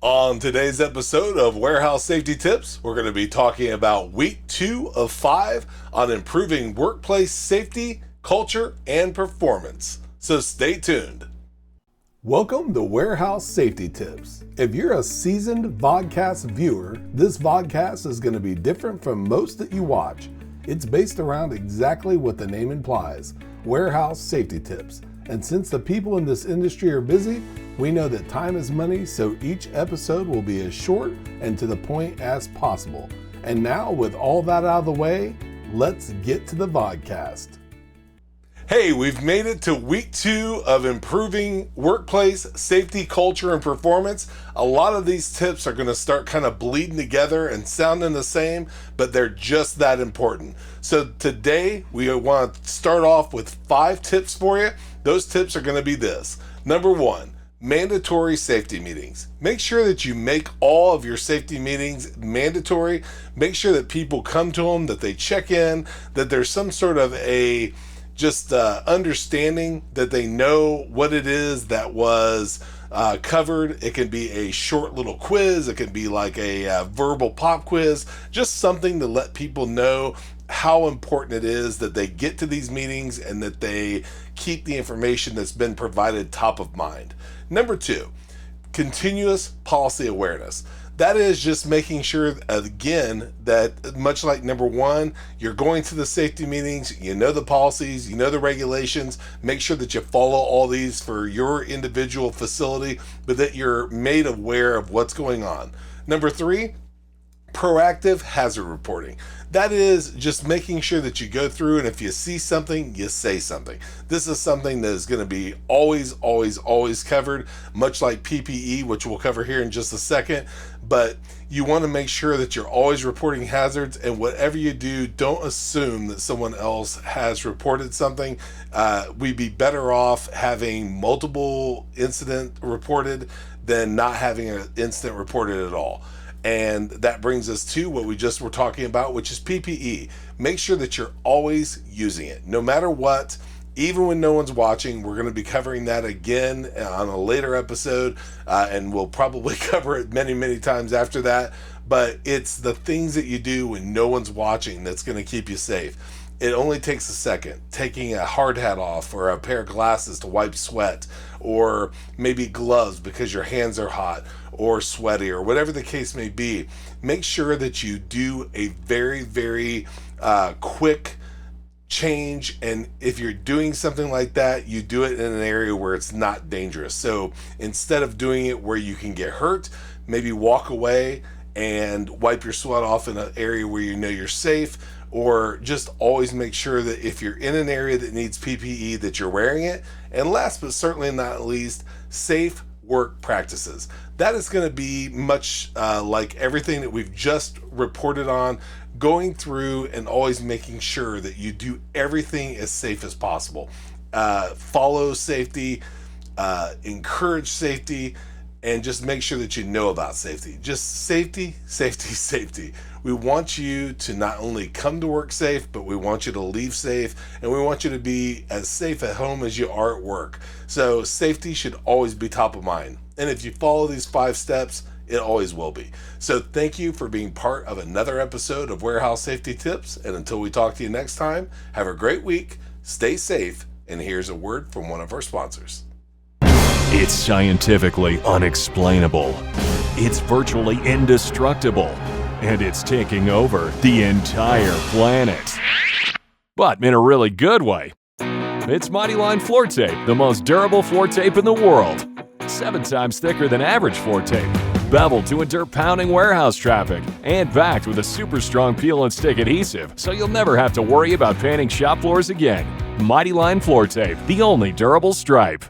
On today's episode of Warehouse Safety Tips, we're going to be talking about week 2 of 5 on improving workplace safety, culture, and performance. So stay tuned. Welcome to Warehouse Safety Tips. If you're a seasoned vodcast viewer, this vodcast is going to be different from most that you watch. It's based around exactly what the name implies, Warehouse Safety Tips. And since the people in this industry are busy, we know that time is money, so each episode will be as short and to the point as possible. And now, with all that out of the way, let's get to the vodcast. Hey, we've made it to week 2 of improving workplace safety, culture, and performance. A lot of these tips are going to start kind of bleeding together and sounding the same, but they're just that important. So today, we want to start off with 5 tips for you. Those tips are going to be this. Number 1, mandatory safety meetings. Make sure that you make all of your safety meetings mandatory. Make sure that people come to them, that they check in, that there's some sort of a understanding that they know what it is that was covered. It can be a short little quiz. It can be like a verbal pop quiz, just something to let people know how important it is that they get to these meetings and that they keep the information that's been provided top of mind. Number 2, continuous policy awareness. That is just making sure, again, that much like number 1, you're going to the safety meetings, you know the policies, you know the regulations, make sure that you follow all these for your individual facility, but that you're made aware of what's going on. Number 3, proactive hazard reporting. That is just making sure that you go through, and if you see something, you say something. This is something that is going to be always covered, much like PPE, which we'll cover here in just a second. But you want to make sure that you're always reporting hazards, and whatever you do, don't assume that someone else has reported something. We'd be better off having multiple incidents reported than not having an incident reported at all. And that brings us to what we just were talking about, which is PPE. Make sure that you're always using it, no matter what, even when no one's watching. We're going to be covering that again on a later episode, and we'll probably cover it many times after that. But it's the things that you do when no one's watching that's going to keep you safe. It only takes a second. Taking a hard hat off, or a pair of glasses to wipe sweat, or maybe gloves because your hands are hot or sweaty, or whatever the case may be. Make sure that you do a very quick change, and if you're doing something like that, you do it in an area where it's not dangerous. So instead of doing it where you can get hurt, maybe walk away and wipe your sweat off in an area where you know you're safe. Or just always make sure that if you're in an area that needs PPE, that you're wearing it. And last but certainly not least, safe work practices. That is going to be much like everything that we've just reported on, going through and always making sure that you do everything as safe as possible. Follow safety, encourage safety, and just make sure that you know about safety. Just safety. We want you to not only come to work safe, but we want you to leave safe, and we want you to be as safe at home as you are at work. So safety should always be top of mind. And if you follow these 5 steps, it always will be. So thank you for being part of another episode of Warehouse Safety Tips. And until we talk to you next time, have a great week, stay safe, and here's a word from one of our sponsors. It's scientifically unexplainable. It's virtually indestructible. And it's taking over the entire planet. But in a really good way. It's Mighty Line Floor Tape, the most durable floor tape in the world. 7 times thicker than average floor tape. Beveled to endure pounding warehouse traffic. And backed with a super strong peel and stick adhesive, so you'll never have to worry about painting shop floors again. Mighty Line Floor Tape, the only durable stripe.